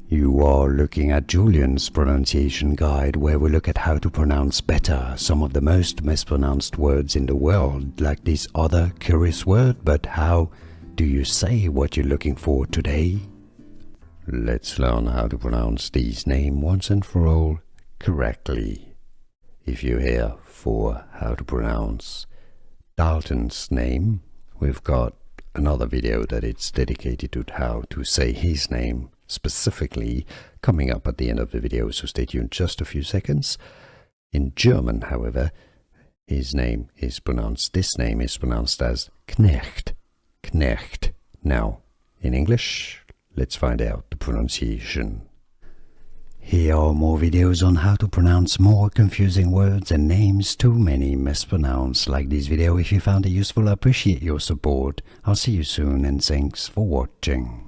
You are looking at Julian's pronunciation guide, where we look at how to pronounce better some of the most mispronounced words in the world, like this other curious word. But how do you say what you're looking for today? Let's learn how to pronounce these names once and for all correctly. If you're here for how to pronounce Dalton's name, we've got another video that it's dedicated to how to say his name specifically coming up at the end of the video, so stay tuned just a few seconds. In German, however, this name is pronounced as Knecht. Knecht. Now, in English, let's find out the pronunciation. Here are more videos on how to pronounce more confusing words and names too many mispronounced. Like this video if you found it useful. I appreciate your support. I'll see you soon and thanks for watching.